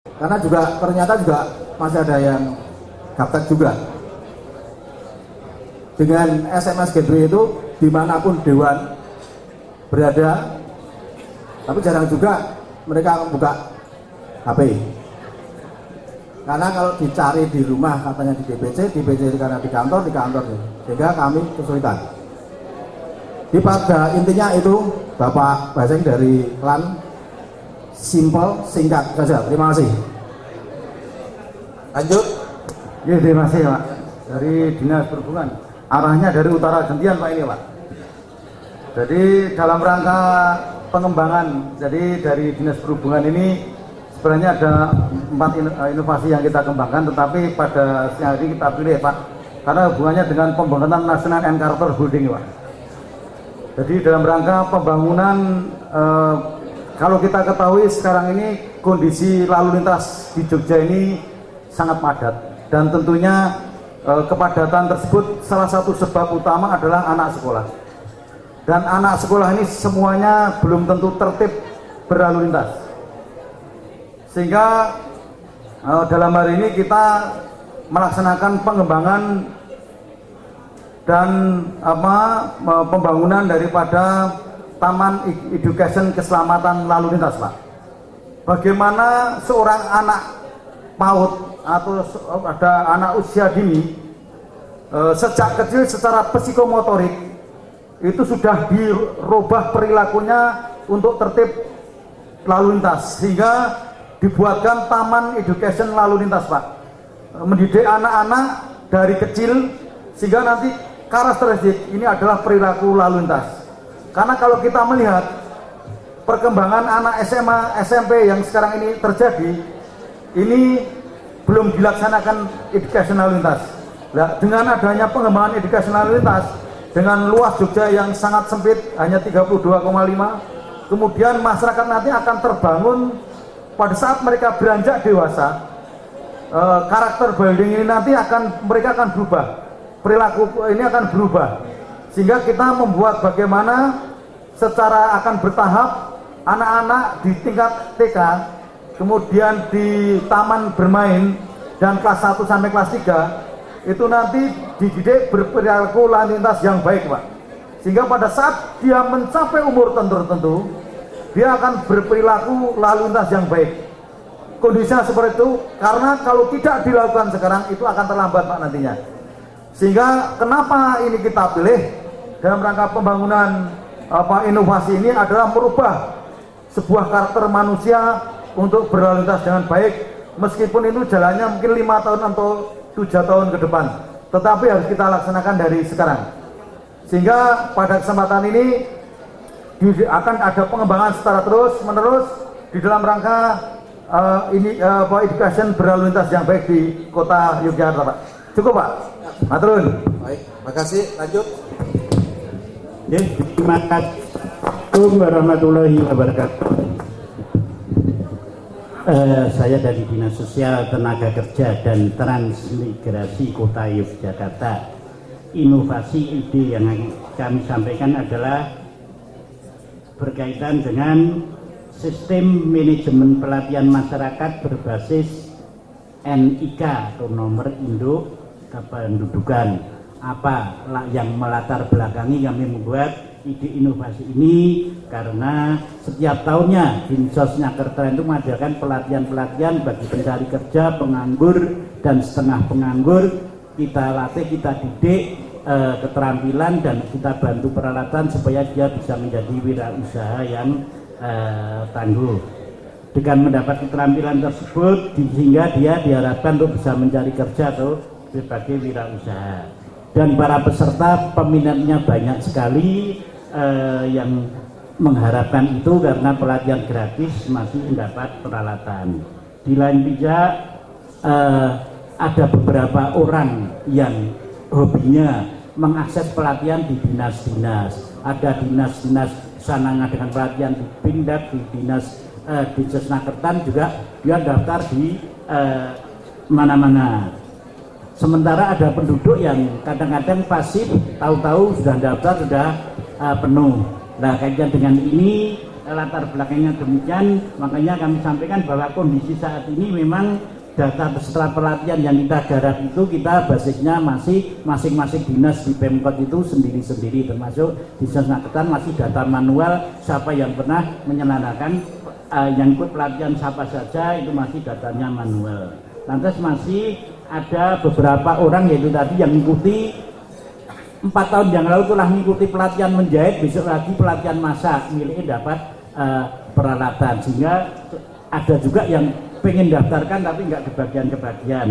Karena juga ternyata juga masih ada yang gaptek juga. Dengan SMS gateway itu dimanapun dewan berada, tapi jarang juga mereka membuka HP. Karena kalau dicari di rumah katanya di DPC karena di kantor, sehingga kami kesulitan. Di pada intinya itu Bapak Baseng dari KLAN, simple, singkat saja. Terima kasih. Lanjut. Ya, terima kasih Pak. Dari Dinas Perhubungan. Arahnya dari utara gantian Pak ini Pak. Jadi dalam rangka pengembangan, jadi dari Dinas Perhubungan ini sebenarnya ada 4 inovasi yang kita kembangkan, tetapi pada siang hari kita pilih Pak, karena hubungannya dengan pembangunan National Encarter Holding Pak. Jadi dalam rangka pembangunan, kalau kita ketahui sekarang ini kondisi lalu lintas di Jogja ini sangat padat, dan tentunya kepadatan tersebut salah satu sebab utama adalah anak sekolah. Dan anak sekolah ini semuanya belum tentu tertib berlalu lintas. Sehingga dalam hari ini kita melaksanakan pengembangan dan pembangunan daripada Taman Education Keselamatan Lalu Lintas Pak. Bagaimana seorang anak PAUD atau ada anak usia dini sejak kecil secara psikomotorik itu sudah dirubah perilakunya untuk tertib lalu lintas, sehingga dibuatkan Taman Education Lalu Lintas Pak, mendidik anak-anak dari kecil sehingga nanti karakteristik ini adalah perilaku lalu lintas. Karena kalau kita melihat perkembangan anak SMA, SMP yang sekarang ini terjadi, ini belum dilaksanakan edukasi lalu lintas. Nah, dengan adanya pengembangan edukasi lalu lintas dengan luas Jogja yang sangat sempit, hanya 32,5, kemudian masyarakat nanti akan terbangun pada saat mereka beranjak dewasa. Karakter building ini nanti mereka akan berubah, perilaku ini akan berubah, sehingga kita membuat bagaimana secara akan bertahap anak-anak di tingkat TK, kemudian di taman bermain dan kelas 1 sampai kelas 3 itu nanti dididik berperilaku lalu lintas yang baik Pak, sehingga pada saat dia mencapai umur tertentu dia akan berperilaku lalu lintas yang baik. Kondisinya seperti itu, karena kalau tidak dilakukan sekarang itu akan terlambat Pak nantinya. Sehingga kenapa ini kita pilih dalam rangka pembangunan inovasi ini adalah merubah sebuah karakter manusia untuk berlalu lintas dengan baik, meskipun itu jalannya mungkin 5 tahun atau 7 tahun ke depan, tetapi harus kita laksanakan dari sekarang. Sehingga pada kesempatan ini akan ada pengembangan secara terus menerus di dalam rangka education berlalu lintas yang baik di kota Yogyakarta Pak. Cukup Pak. Maturun. Baik, makasih. Lanjut. Ya, terima kasih. Assalamualaikum warahmatullahi wabarakatuh. Saya dari Dinas Sosial, Tenaga Kerja dan Transmigrasi Kota Yogyakarta. Inovasi ide yang kami sampaikan adalah berkaitan dengan sistem manajemen pelatihan masyarakat berbasis NIK atau nomor induk kependudukan. Apa yang melatar belakangi kami membuat ide inovasi ini, karena setiap tahunnya Dinsosnya Kertran itu mengadakan pelatihan-pelatihan bagi pencari kerja, penganggur dan setengah penganggur. Kita latih, kita didik keterampilan dan kita bantu peralatan supaya dia bisa menjadi wirausaha yang tangguh. Dengan mendapat keterampilan tersebut sehingga dia diharapkan untuk bisa mencari kerja atau sebagai wirausaha. Dan para peserta peminatnya banyak sekali yang mengharapkan itu karena pelatihan gratis masih mendapat peralatan. Di lain pihak ada beberapa orang yang hobinya mengakses pelatihan di dinas-dinas. Ada dinas-dinas sana dengan pelatihan di Pindad, di dinas di Sesnakertan juga dia daftar di mana-mana. Sementara ada penduduk yang kadang-kadang pasif, tahu-tahu sudah daftar sudah penuh. Nah, kajian dengan ini latar belakangnya demikian, makanya kami sampaikan bahwa kondisi saat ini memang data peserta pelatihan yang kita garap itu kita basisnya masih masing-masing dinas di Pemkot itu sendiri-sendiri, termasuk di Dinas Naketan masih data manual siapa yang pernah menyelenggarakan yang ikut pelatihan siapa saja itu masih datanya manual. Lantas masih ada beberapa orang yaitu tadi yang mengikuti 4 tahun yang lalu telah mengikuti pelatihan menjahit, besok lagi pelatihan masak miliknya dapat peralatan, sehingga ada juga yang pengen daftarkan tapi nggak kebagian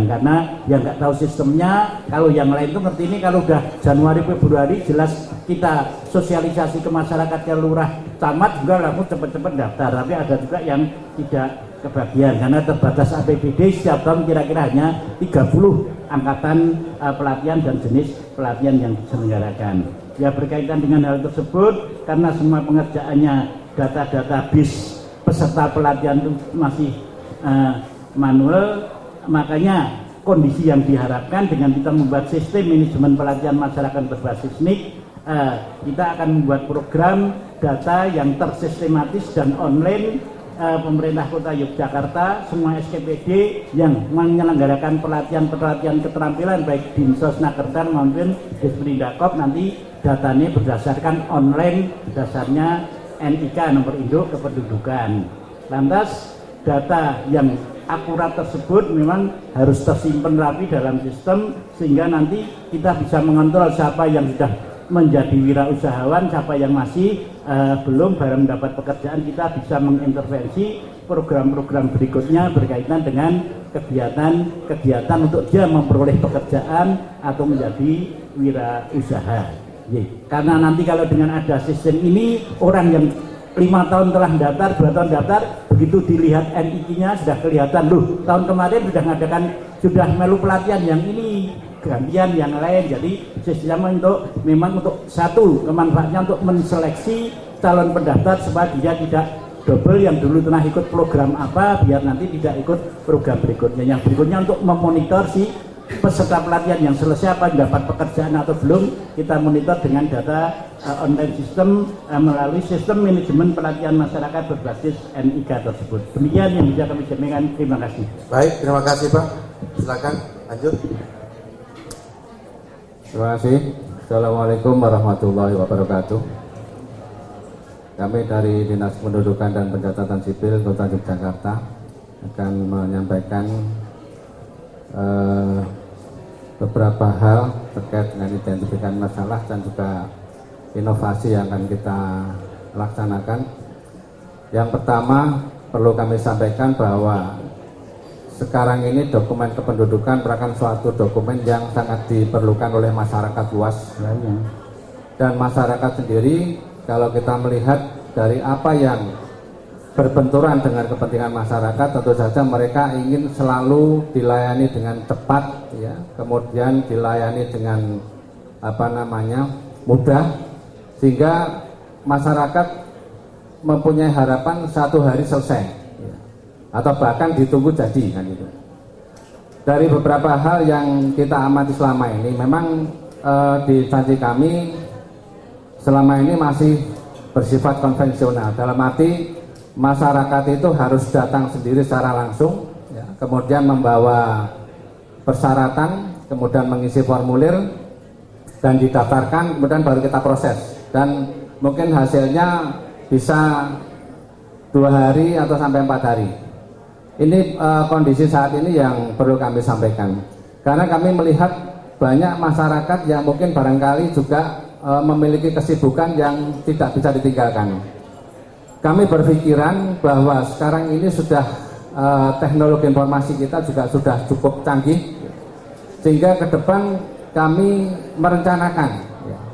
karena yang nggak tahu sistemnya. Kalau yang lain itu ngerti ini kalau udah Januari Februari jelas kita sosialisasi ke masyarakat ke lurah camat juga langsung cepet-cepet daftar, tapi ada juga yang tidak kebagian karena terbatas APBD setiap tahun kira-kira hanya 30 angkatan pelatihan dan jenis pelatihan yang diselenggarakan. Ya, berkaitan dengan hal tersebut karena semua pengerjaannya data-data bis peserta pelatihan itu masih manual, makanya kondisi yang diharapkan dengan kita membuat sistem manajemen pelatihan masyarakat berbasis NIK, kita akan membuat program data yang tersistematis dan online. Pemerintah Kota Yogyakarta, semua SKPD yang menyelenggarakan pelatihan keterampilan baik Dinsos Nakertan maupun Disperindak nanti datanya berdasarkan online, dasarnya NIK nomor induk kependudukan. Lantas data yang akurat tersebut memang harus tersimpan rapi dalam sistem sehingga nanti kita bisa mengontrol siapa yang sudah menjadi wirausahawan, siapa yang masih belum baru mendapat pekerjaan. Kita bisa mengintervensi program-program berikutnya berkaitan dengan kegiatan untuk dia memperoleh pekerjaan atau menjadi wirausaha. Karena nanti kalau dengan ada sistem ini, orang yang 5 tahun telah daftar, 2 tahun daftar, begitu dilihat NIK-nya sudah kelihatan, loh tahun kemarin sudah melu pelatihan yang ini, gantian yang lain. Jadi sistem memang untuk satu kemanfaatnya untuk menseleksi calon pendaftar supaya dia tidak double yang dulu pernah ikut program apa biar nanti tidak ikut program berikutnya. Yang berikutnya untuk memonitor si peserta pelatihan yang selesai apa dapat pekerjaan atau belum, kita monitor dengan data online system melalui sistem manajemen pelatihan masyarakat berbasis NIK tersebut. Demikian yang bisa kami sampaikan. Terima kasih. Baik, terima kasih Pak. Silakan lanjut. Terima kasih. Assalamualaikum warahmatullahi wabarakatuh. Kami dari Dinas Kependudukan dan Pencatatan Sipil Kota Yogyakarta akan menyampaikan beberapa hal terkait dengan identifikasi masalah dan juga inovasi yang akan kita laksanakan. Yang pertama perlu kami sampaikan bahwa sekarang ini dokumen kependudukan merupakan suatu dokumen yang sangat diperlukan oleh masyarakat luas. Dan masyarakat sendiri kalau kita melihat dari apa yang berbenturan dengan kepentingan masyarakat, tentu saja mereka ingin selalu dilayani dengan cepat, ya, kemudian dilayani dengan mudah, sehingga masyarakat mempunyai harapan satu hari selesai, ya, atau bahkan ditunggu jadi kan itu. Dari beberapa hal yang kita amati selama ini, memang di instansi kami selama ini masih bersifat konvensional, dalam arti masyarakat itu harus datang sendiri secara langsung, ya, kemudian membawa persyaratan, kemudian mengisi formulir dan didaftarkan, kemudian baru kita proses, dan mungkin hasilnya bisa 2 hari atau sampai 4 hari. Ini kondisi saat ini yang perlu kami sampaikan, karena kami melihat banyak masyarakat yang mungkin barangkali juga memiliki kesibukan yang tidak bisa ditinggalkan. Kami berpikiran bahwa sekarang ini sudah teknologi informasi kita juga sudah cukup canggih, sehingga ke depan kami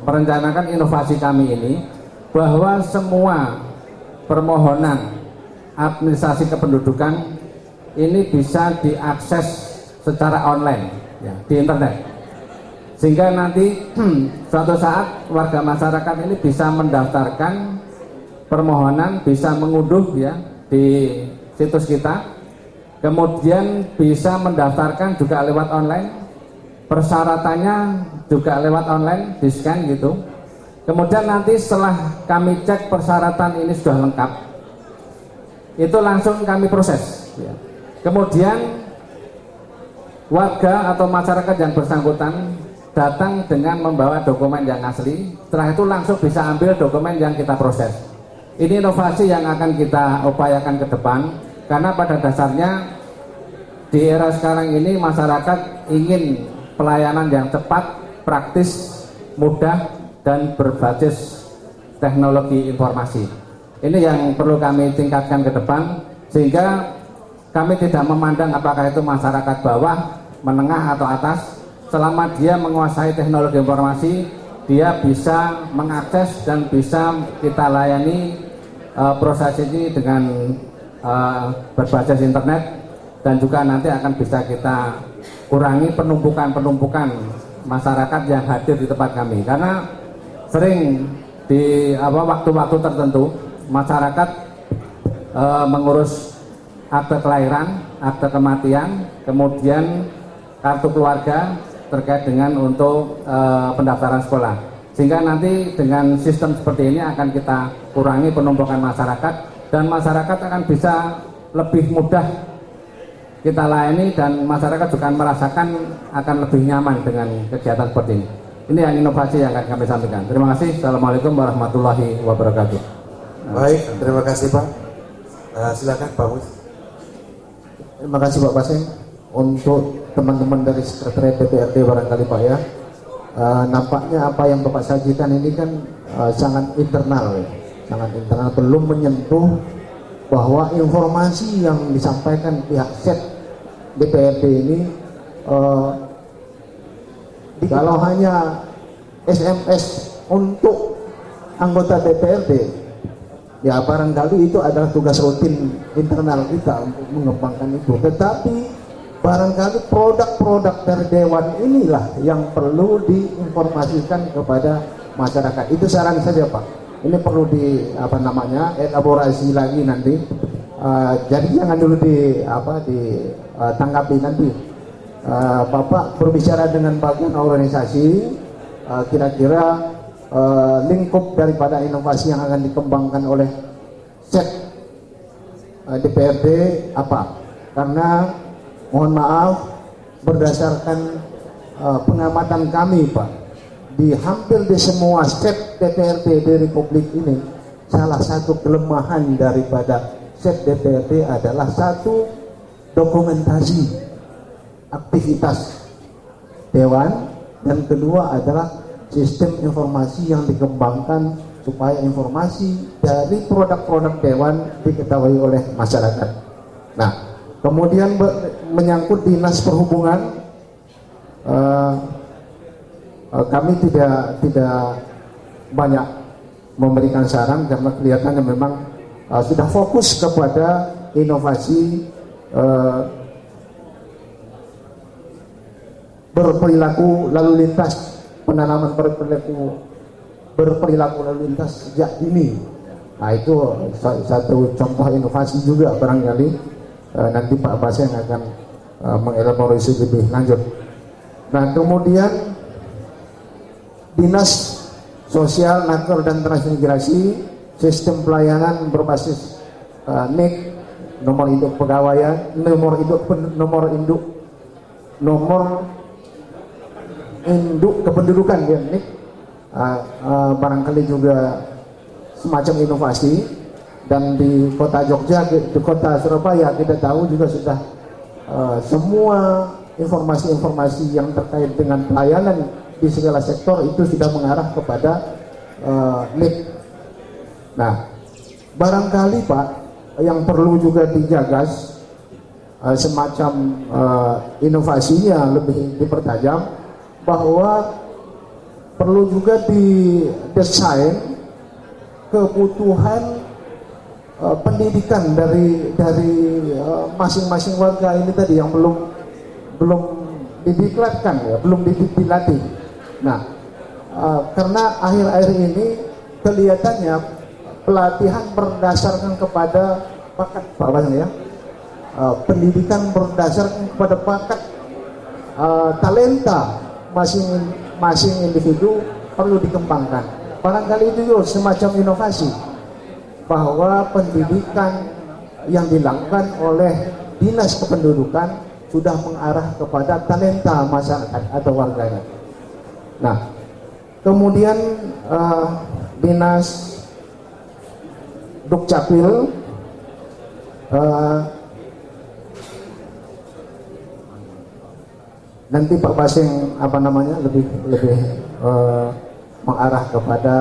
merencanakan inovasi kami ini bahwa semua permohonan administrasi kependudukan ini bisa diakses secara online, ya, di internet, sehingga nanti suatu saat warga masyarakat ini bisa mendaftarkan permohonan, bisa mengunduh, ya, di situs kita, kemudian bisa mendaftarkan juga lewat online, persyaratannya juga lewat online, di scan gitu. Kemudian nanti setelah kami cek persyaratan ini sudah lengkap, itu langsung kami proses. Ya. Kemudian warga atau masyarakat yang bersangkutan datang dengan membawa dokumen yang asli, setelah itu langsung bisa ambil dokumen yang kita proses. Ini inovasi yang akan kita upayakan ke depan, karena pada dasarnya di era sekarang ini masyarakat ingin pelayanan yang cepat, praktis, mudah, dan berbasis teknologi informasi. Ini yang perlu kami tingkatkan ke depan, sehingga kami tidak memandang apakah itu masyarakat bawah, menengah atau atas. Selama dia menguasai teknologi informasi, dia bisa mengakses dan bisa kita layani proses ini dengan berbasis internet, dan juga nanti akan bisa kita kurangi penumpukan masyarakat yang hadir di tempat kami. Karena sering di waktu-waktu tertentu masyarakat mengurus akte kelahiran, akte kematian, kemudian kartu keluarga terkait dengan untuk pendaftaran sekolah. Sehingga nanti dengan sistem seperti ini akan kita kurangi penumpukan masyarakat, dan masyarakat akan bisa lebih mudah kita layani, dan masyarakat juga merasakan akan lebih nyaman dengan kegiatan seperti ini. Ini yang inovasi yang akan kami sampaikan. Terima kasih. Assalamualaikum warahmatullahi wabarakatuh. Baik, terima kasih Pak. Silakan Pak Mus. Terima kasih Pak Paseng. Untuk teman-teman dari Sekretariat DPRD barangkali Pak ya, nampaknya apa yang Bapak sajikan ini kan sangat internal ya. Sangat internal, belum menyentuh bahwa informasi yang disampaikan pihak SET DPRD ini kalau hanya SMS untuk anggota DPRD, ya barangkali itu adalah tugas rutin internal kita untuk mengembangkan itu. Tetapi barangkali produk-produk dari Dewan inilah yang perlu diinformasikan kepada masyarakat. Itu saran saja Pak. Ini perlu elaborasi lagi nanti. Jadi jangan dulu ditanggapi nanti. Bapak berbicara dengan bagus organisasi, kira-kira lingkup daripada inovasi yang akan dikembangkan oleh SET DPRD apa? Karena mohon maaf, berdasarkan pengamatan kami Pak, di hampir di semua SET DPRD di Republik ini, salah satu kelemahan daripada SET DPRD adalah satu, dokumentasi aktivitas Dewan, dan kedua adalah sistem informasi yang dikembangkan supaya informasi dari produk-produk Dewan diketahui oleh masyarakat. Nah, kemudian menyangkut Dinas Perhubungan, kami tidak banyak memberikan saran karena kelihatannya memang sudah fokus kepada inovasi berperilaku lalu lintas, penanaman berperilaku lalu lintas sejak dini. Nah, itu satu contoh inovasi juga barangkali. Nanti Pak Baseng akan mengelaborasi lebih lanjut. Nah, kemudian Dinas Sosial, Naker dan Transmigrasi, sistem pelayanan berbasis NIK, nomor induk pegawaian, nomor induk kependudukan ya, NIK, barangkali juga semacam inovasi. Dan di kota Jogja, di kota Surabaya kita tahu juga sudah semua informasi-informasi yang terkait dengan pelayanan di segala sektor itu sudah mengarah kepada NIK. Nah, barangkali Pak, yang perlu juga digagas semacam inovasinya lebih dipertajam, bahwa perlu juga didesain kebutuhan pendidikan dari masing-masing warga ini tadi yang belum didiklatkan ya, belum dilatih. Nah, karena akhir-akhir ini kelihatannya pelatihan berdasarkan kepada bakat, Pak Baseng ya, pendidikan berdasarkan kepada bakat, talenta masing-masing individu perlu dikembangkan. Barangkali itu semacam inovasi, bahwa pendidikan yang dilakukan oleh Dinas Kependudukan sudah mengarah kepada talenta masyarakat atau warganya. Nah, kemudian Dinas Dukcapil nanti Pak Basing lebih mengarah kepada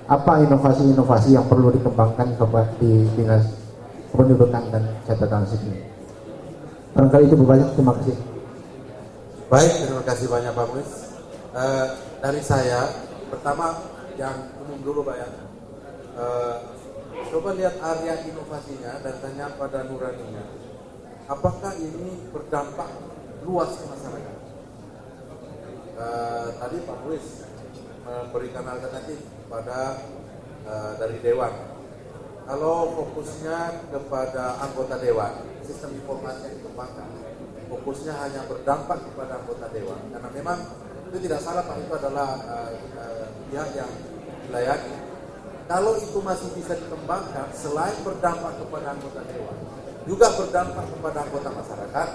apa inovasi-inovasi yang perlu dikembangkan di Dinas Kependudukan dan Catatan Sipil. Barangkali itu banyak. Terima kasih. Baik, terima kasih banyak Pak Muiz. Dari saya, pertama yang umum dulu Pak ya. Coba lihat area inovasinya dan tanya pada nuraninya. Apakah ini berdampak luas ke masyarakat? Tadi Pak Muiz memberikan alternatif pada dari Dewan. Kalau fokusnya kepada anggota Dewan, sistem informasi yang dikembangkan, fokusnya hanya berdampak kepada anggota Dewan. Karena memang itu tidak salah Pak, itu adalah pihak yang dilayani. Kalau itu masih bisa dikembangkan, selain berdampak kepada anggota Dewan, juga berdampak kepada anggota masyarakat.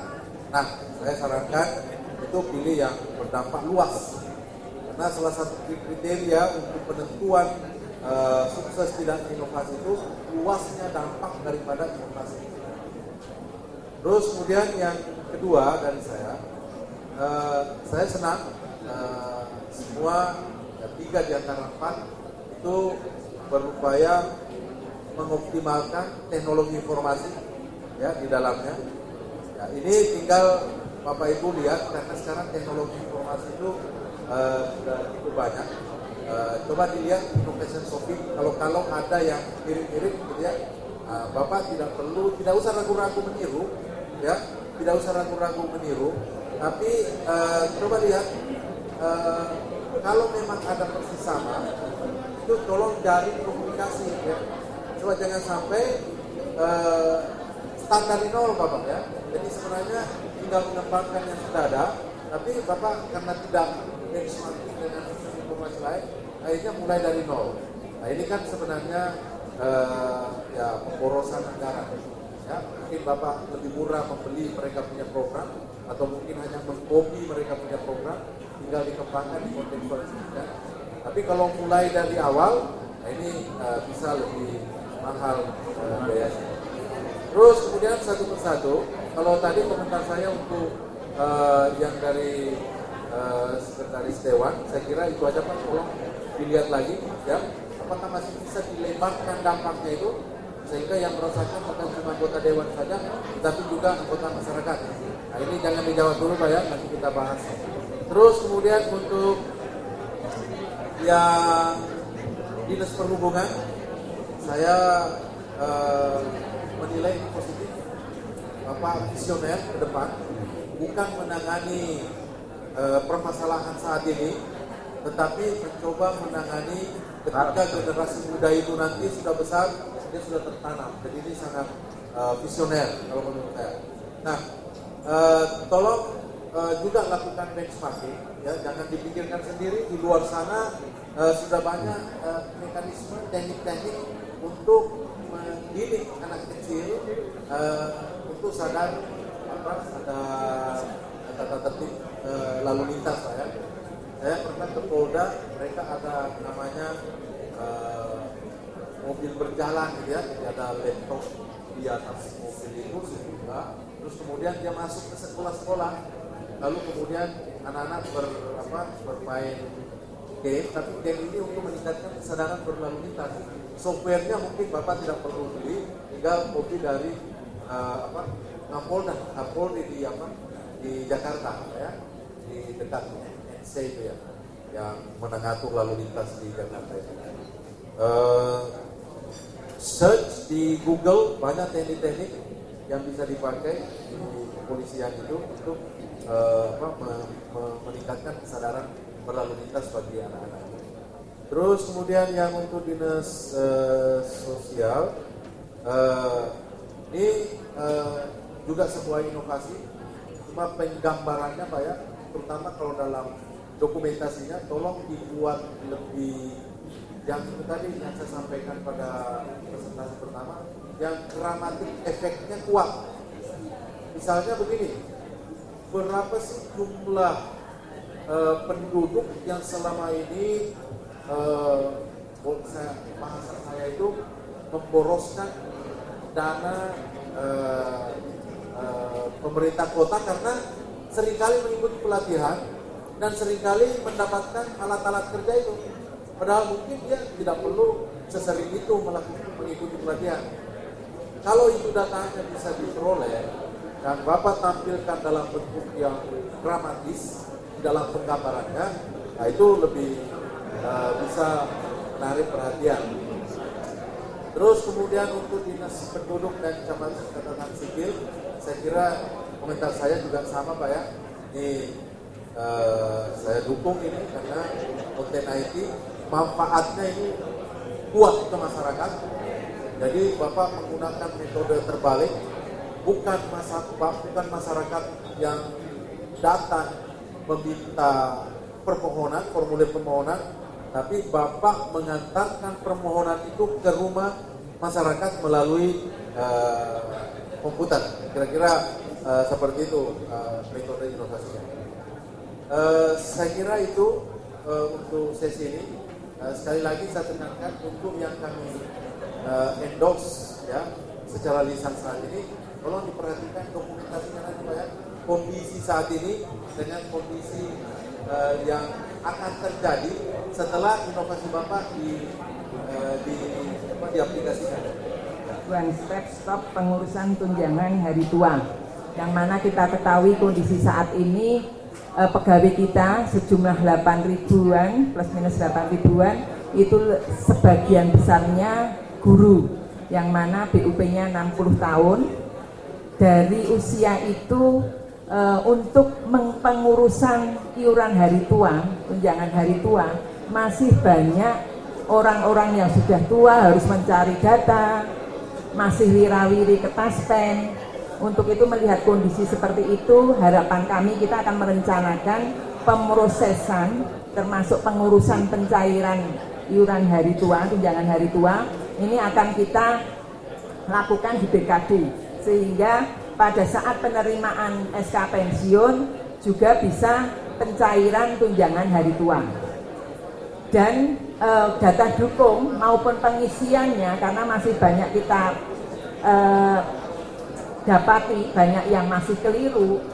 Nah, saya sarankan itu pilih yang berdampak luas. Karena salah satu kriteria untuk penentuan sukses tidak inovasi itu luasnya dampak daripada inovasi. Terus kemudian yang kedua dari saya senang semua tiga di antara 4 itu berupaya mengoptimalkan teknologi informasi ya di dalamnya. Ya, ini tinggal Bapak Ibu lihat karena sekarang teknologi informasi itu sudah cukup banyak. Coba dilihat innovation shopping, kalau ada yang mirip-mirip gitu ya, Bapak tidak usah ragu-ragu meniru, ya, tidak usah ragu-ragu meniru. Tapi coba lihat, kalau memang ada persis sama, itu tolong cari komunikasi, ya. Coba jangan sampai standar nol Bapak ya. Jadi sebenarnya tinggal mengembangkan yang sudah ada, tapi Bapak karena tidak benchmarking dengan sistem informasi lain, akhirnya mulai dari nol. Nah ini kan sebenarnya ya pemborosan anggaran. Ya, mungkin Bapak lebih murah membeli mereka punya program, atau mungkin hanya mengkopi mereka punya program, tinggal dikembangkan di kontekstualisasikan. Tapi kalau mulai dari awal, nah ini bisa lebih mahal biayanya. Terus kemudian satu persatu, kalau tadi komentar saya untuk yang dari Sekretaris Dewan, saya kira itu aja Pak, tolong dilihat lagi ya, apakah masih bisa dilebarkan dampaknya itu sehingga yang merasakan bukan cuma anggota Dewan saja, tetapi juga anggota masyarakat. Nah ini jangan dijawab dulu Pak ya, nanti kita bahas. Terus kemudian untuk yang Dinas Perhubungan, saya menilai ini positif. Bapak visioner ke depan, bukan menangani permasalahan saat ini, tetapi mencoba menangani ketika generasi muda itu nanti sudah besar, dia sudah tertanam. Jadi ini sangat visioner kalau menurut saya. Nah, tolong juga lakukan benchmarking, ya, jangan dipikirkan sendiri. Di luar sana sudah banyak mekanisme, teknik-teknik untuk mendidik anak kecil untuk sadar ada tata tertib lalu lintas Pak ya. Saya pernah ke Polda, mereka ada namanya mobil berjalan gitu ya, jadi ada laptop di atas mobil itu sehingga terus kemudian dia masuk ke sekolah-sekolah, lalu kemudian anak-anak bermain game, tapi game ini untuk meningkatkan kesadaran berlalu lintas. Softwarenya mungkin Bapak tidak perlu beli, tinggal copy dari Kapolda di Jakarta ya, di dekat NC itu ya, yang mengatur lalu lintas di Jakarta itu. Search di Google banyak teknik-teknik yang bisa dipakai di kepolisian itu untuk meningkatkan kesadaran berlalu lintas bagi anak-anak. Terus kemudian yang untuk dinas sosial, ini juga sebuah inovasi, cuma penggambarannya Pak ya, terutama kalau dalam dokumentasinya tolong dibuat lebih, yang itu tadi yang saya sampaikan pada presentasi pertama, yang gramatik efeknya kuat. Misalnya begini, berapa sih jumlah penduduk yang selama ini bahasa saya itu memboroskan dana pemerintah kota karena seringkali mengikuti pelatihan dan seringkali mendapatkan alat-alat kerja itu. Padahal mungkin dia tidak perlu sesering itu mengikuti pelatihan. Kalau itu datanya bisa diperoleh dan Bapak tampilkan dalam bentuk yang dramatis dalam penggambarannya, nah itu lebih bisa menarik perhatian. Terus kemudian untuk dinas penduduk dan catatan sipil, saya kira komentar saya juga sama Pak ya. Ini saya dukung ini karena konten IT manfaatnya ini kuat ke masyarakat. Jadi Bapak menggunakan metode terbalik, bukan masyarakat yang datang meminta permohonan, formulir permohonan, tapi Bapak mengantarkan permohonan itu ke rumah masyarakat melalui komputer. Kira-kira seperti itu metode inovasinya. Saya kira itu untuk sesi ini. Sekali lagi saya tekankan untuk yang kami endorse ya secara lisan saat ini, tolong diperhatikan dokumentasinya nanti Pak ya. Kondisi saat ini dengan kondisi yang akan terjadi setelah inovasi Bapak diaplikasikan. One step stop pengurusan tunjangan hari tua, yang mana kita ketahui kondisi saat ini pegawai kita sejumlah 8.000-an plus minus 8.000-an itu sebagian besarnya guru, yang mana BUP-nya 60 tahun. Dari usia itu untuk pengurusan iuran hari tua, tunjangan hari tua, masih banyak orang-orang yang sudah tua harus mencari data, masih wirawiri ke Taspen. Untuk itu melihat kondisi seperti itu, harapan kami kita akan merencanakan pemrosesan termasuk pengurusan pencairan iuran hari tua, tunjangan hari tua, ini akan kita lakukan di BKD, sehingga pada saat penerimaan SK pensiun juga bisa pencairan tunjangan hari tua. Dan data dukung maupun pengisiannya, karena masih banyak kita dapati banyak yang masih keliru,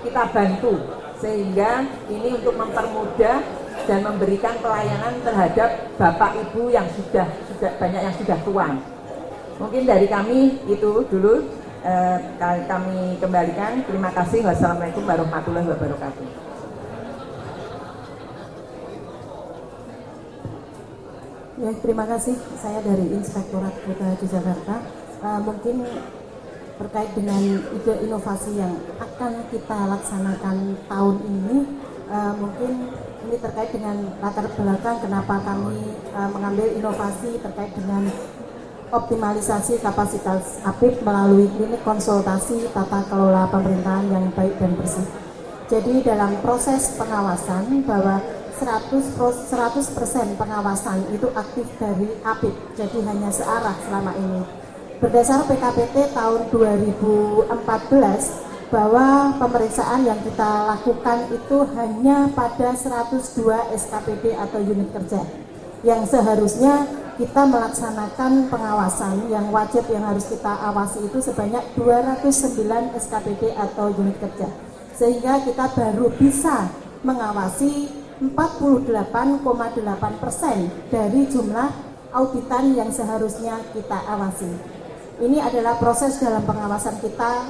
kita bantu sehingga ini untuk mempermudah dan memberikan pelayanan terhadap bapak ibu yang sudah banyak yang sudah tua. Mungkin dari kami itu dulu, kami kembalikan. Terima kasih. Wassalamualaikum warahmatullahi wabarakatuh. Ya, terima kasih. Saya dari Inspektorat Kota Jakarta. Mungkin terkait dengan ide inovasi yang akan kita laksanakan tahun ini, mungkin ini terkait dengan latar belakang kenapa kami mengambil inovasi terkait dengan optimalisasi kapasitas APIP melalui klinik konsultasi tata kelola pemerintahan yang baik dan bersih. Jadi dalam proses pengawasan bahwa 100% pengawasan itu aktif dari APIP, jadi hanya searah selama ini. Berdasar PKPT tahun 2014 bahwa pemeriksaan yang kita lakukan itu hanya pada 102 SKPD atau unit kerja, yang seharusnya kita melaksanakan pengawasan yang wajib yang harus kita awasi itu sebanyak 209 SKPD atau unit kerja, sehingga kita baru bisa mengawasi 48,8% dari jumlah auditan yang seharusnya kita awasi. Ini adalah proses dalam pengawasan kita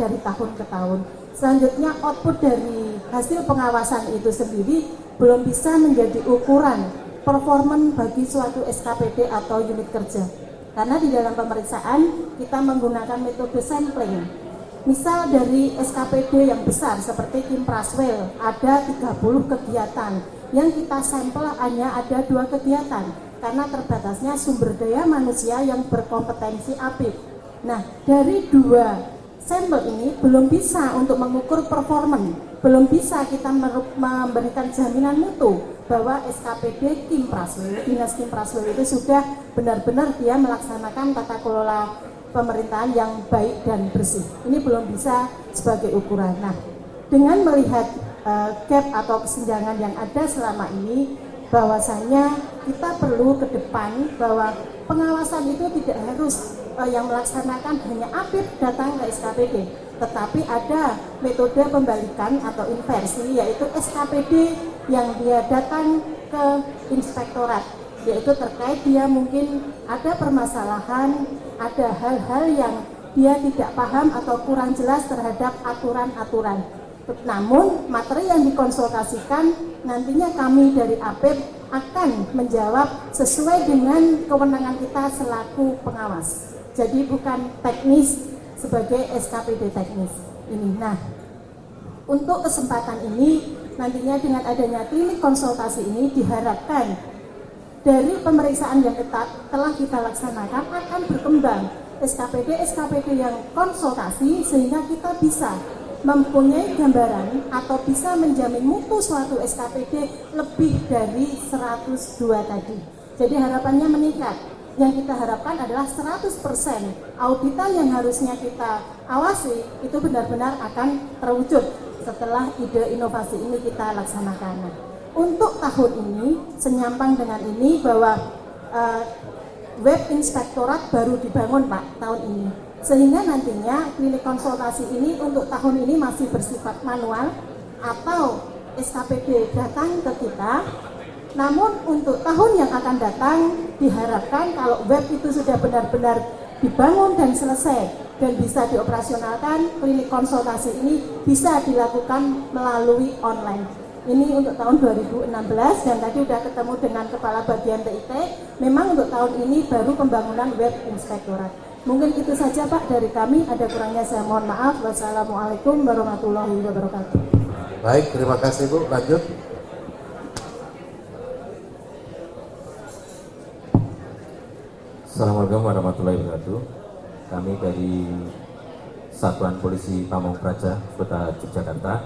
dari tahun ke tahun. Selanjutnya output dari hasil pengawasan itu sendiri belum bisa menjadi ukuran performan bagi suatu SKPD atau unit kerja. Karena di dalam pemeriksaan kita menggunakan metode sampling. Misal dari SKPD yang besar seperti Kim Praswell ada 30 kegiatan, yang kita sampel hanya ada 2 kegiatan. Karena terbatasnya sumber daya manusia yang berkompetensi APIP. Nah, dari 2 sampel ini belum bisa untuk mengukur performan, belum bisa kita memberikan jaminan mutu bahwa SKPD Kim Praswil, Dinas Kim Praswil itu sudah benar-benar dia melaksanakan tata kelola pemerintahan yang baik dan bersih. Ini belum bisa sebagai ukuran. Nah, dengan melihat gap atau kesenjangan yang ada selama ini, bahwasanya kita perlu ke depan bahwa pengawasan itu tidak harus yang melaksanakan hanya APIP datang ke SKPD, tetapi ada metode pembalikan atau inversi, yaitu SKPD yang dia datang ke inspektorat, yaitu terkait dia mungkin ada permasalahan, ada hal-hal yang dia tidak paham atau kurang jelas terhadap aturan-aturan. Namun materi yang dikonsultasikan nantinya kami dari APIP akan menjawab sesuai dengan kewenangan kita selaku pengawas. Jadi bukan teknis sebagai SKPD teknis ini. Nah, untuk kesempatan ini nantinya dengan adanya klinik konsultasi ini diharapkan dari pemeriksaan yang telah kita laksanakan akan berkembang SKPD yang konsultasi, sehingga kita bisa mempunyai gambaran atau bisa menjamin mutu suatu SKPD lebih dari 102 tadi. Jadi harapannya meningkat. Yang kita harapkan adalah 100% auditan yang harusnya kita awasi itu benar-benar akan terwujud setelah ide inovasi ini kita laksanakan. Nah, untuk tahun ini senyampang dengan ini bahwa web inspektorat baru dibangun Pak tahun ini, sehingga nantinya klinik konsultasi ini untuk tahun ini masih bersifat manual atau SKPD datang ke kita. Namun untuk tahun yang akan datang diharapkan kalau web itu sudah benar-benar dibangun dan selesai dan bisa dioperasionalkan, klinik konsultasi ini bisa dilakukan melalui online. Ini untuk tahun 2016 dan tadi sudah ketemu dengan Kepala Bagian TIT, memang untuk tahun ini baru pembangunan web inspektorat. Mungkin itu saja Pak dari kami, ada kurangnya saya mohon maaf. Wassalamualaikum warahmatullahi wabarakatuh. Baik, terima kasih Bu. Lanjut. Assalamualaikum warahmatullahi wabarakatuh. Kami dari Satuan Polisi Pamong Praja, Kota Yogyakarta.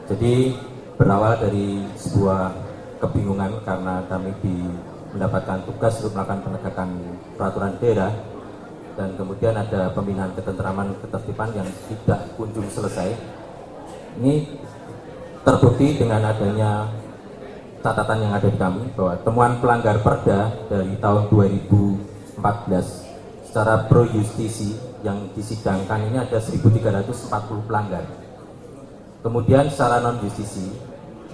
Jadi berawal dari sebuah kebingungan karena kami mendapatkan tugas untuk melakukan penegakan peraturan daerah dan kemudian ada pembinaan ketentraman ketertiban yang tidak kunjung selesai. Ini terbukti dengan adanya catatan yang ada di kami bahwa temuan pelanggar perda dari tahun 2014 secara pro justisi yang disidangkan ini ada 1.340 pelanggar. Kemudian secara non justisi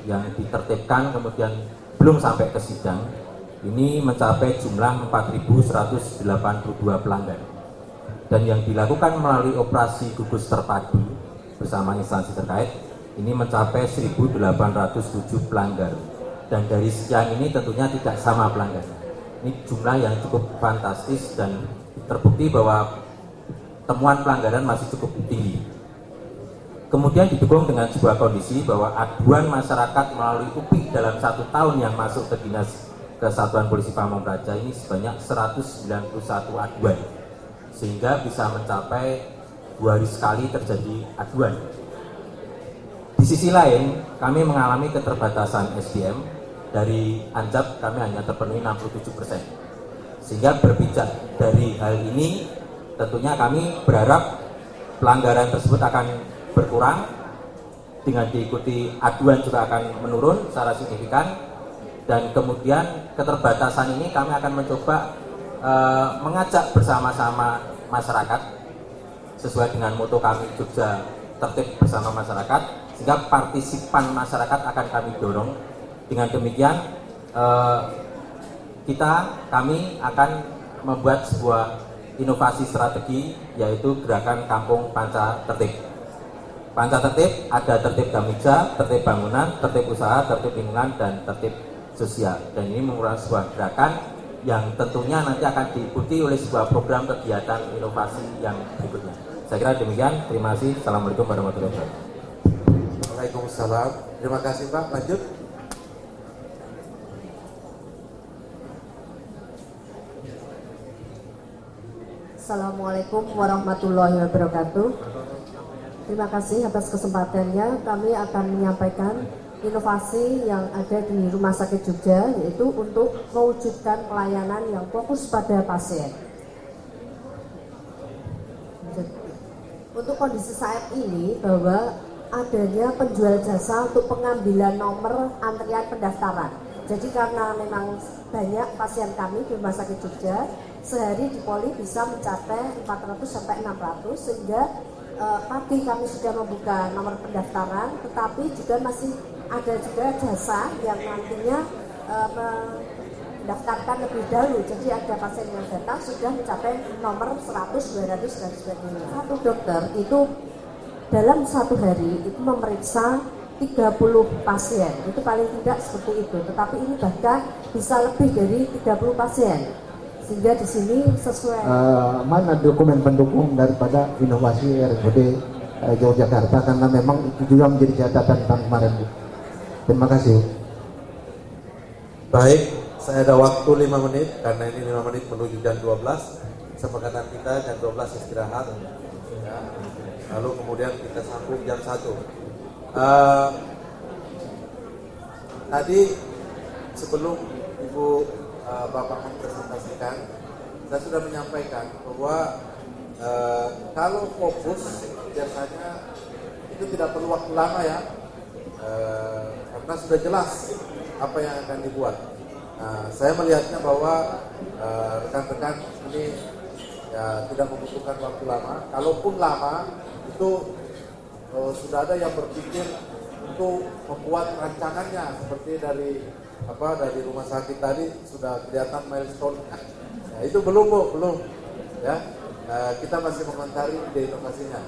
yang ditertibkan kemudian belum sampai ke sidang ini mencapai jumlah 4.182 pelanggar. Dan yang dilakukan melalui operasi gugus terpadu bersama instansi terkait ini mencapai 1.807 pelanggar. Dan dari sekian ini tentunya tidak sama pelanggarnya. Ini jumlah yang cukup fantastis dan terbukti bahwa temuan pelanggaran masih cukup tinggi. Kemudian didukung dengan sebuah kondisi bahwa aduan masyarakat melalui UPI dalam 1 tahun yang masuk ke Dinas Kesatuan Polisi Pamong Praja ini sebanyak 191 aduan. Sehingga bisa mencapai 2 hari sekali terjadi aduan. Di sisi lain, kami mengalami keterbatasan SDM. Dari Anjab kami hanya terpenuhi 67%. Sehingga berbicara dari hal ini, tentunya kami berharap pelanggaran tersebut akan berkurang, dengan diikuti aduan juga akan menurun secara signifikan, dan kemudian keterbatasan ini kami akan mencoba mengajak bersama-sama masyarakat sesuai dengan moto kami Jogja Tertib Bersama Masyarakat, sehingga partisipan masyarakat akan kami dorong. Dengan demikian kami akan membuat sebuah inovasi strategi, yaitu gerakan Kampung Panca Tertib. Panca Tertib ada tertib damija, tertib bangunan, tertib usaha, tertib lingkungan, dan tertib sosial. Dan ini merupakan sebuah gerakan yang tentunya nanti akan diikuti oleh sebuah program kegiatan inovasi yang berikutnya. Saya kira demikian. Terima kasih. Assalamualaikum warahmatullahi wabarakatuh. Waalaikumsalam. Terima kasih Pak. Lanjut. Assalamualaikum warahmatullahi wabarakatuh. Terima kasih atas kesempatannya. Kami akan menyampaikan inovasi yang ada di Rumah Sakit Jogja, yaitu untuk mewujudkan pelayanan yang fokus pada pasien. Untuk kondisi saat ini bahwa adanya penjual jasa untuk pengambilan nomor antrian pendaftaran. Jadi karena memang banyak pasien kami di Rumah Sakit Jogja, sehari di poli bisa mencapai 400 sampai 600, sehingga pagi kami sudah membuka nomor pendaftaran, tetapi juga masih ada juga jasa yang nantinya mendaftarkan lebih dahulu. Jadi ada pasien yang datang sudah mencapai nomor 100, 200 dan sebagainya. Satu dokter itu dalam satu hari itu memeriksa 30 pasien, itu paling tidak seperti itu. Tetapi ini bahkan bisa lebih dari 30 pasien. Sehingga di sini sesuai. Mana dokumen pendukung daripada inovasi RSUD Yogyakarta, karena memang itu juga menjadi catatan tahun kemarin. Terima kasih. Baik, saya ada waktu 5 menit karena ini 5 menit menuju jam 12. Kesepakatan kita jam 12 istirahat. Ya. Lalu kemudian kita sambung jam 1. Tadi sebelum Ibu Bapak mempresentasikan, saya sudah menyampaikan bahwa kalau fokus biasanya itu tidak perlu waktu lama ya, karena sudah jelas apa yang akan dibuat. Nah, saya melihatnya bahwa rekan-rekan ini ya tidak membutuhkan waktu lama. Kalaupun lama, itu sudah ada yang berpikir untuk membuat rancangannya, seperti dari rumah sakit tadi sudah kelihatan milestone. Nah, itu belum ya. Kita masih mengomentari ide inovasinya.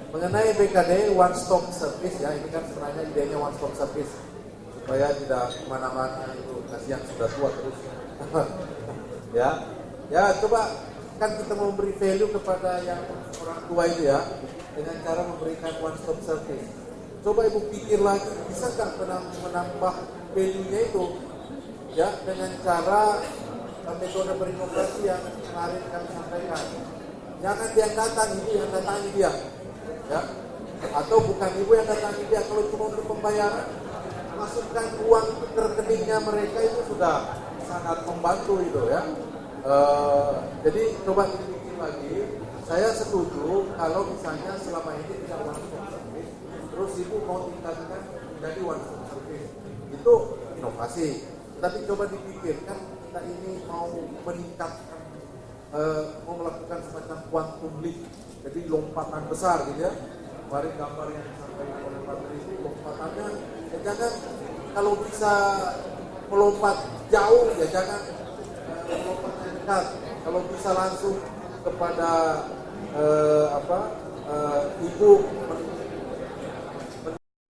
Mengenai BKD One Stop Service ya, ini kan sebenarnya idenya One Stop Service supaya tidak kemana-mana, itu kasihan sudah tua terus. ya coba kan kita memberi value kepada yang orang tua itu ya, dengan cara memberikan One Stop Service. Coba Ibu pikir lagi, bisa nggak menambah value-nya itu ya dengan cara metode berinovasi yang kemarin kami sampaikan. Jangan dia datang, Ibu yang datangi dia, ya, atau bukan Ibu yang datangi dia. Kalau cuma untuk pembayaran, masukkan uang ke rekeningnya mereka, itu sudah sangat membantu itu ya. Jadi coba dipikir lagi. Saya setuju kalau misalnya selama ini tidak One Stop Service, terus Ibu mau tingkatkan menjadi One Stop Service, itu inovasi. Tapi coba dipikirkan, kita ini mau meningkatkan, mau melakukan semacam quantum leap, jadi lompatan besar gitu ya. Kemarin gambar yang disampaikan oleh Pak Tri itu lompatannya, ya jangan kalau bisa melompat jauh ya jangan melompatnya dekat. Kalau bisa langsung kepada Ibu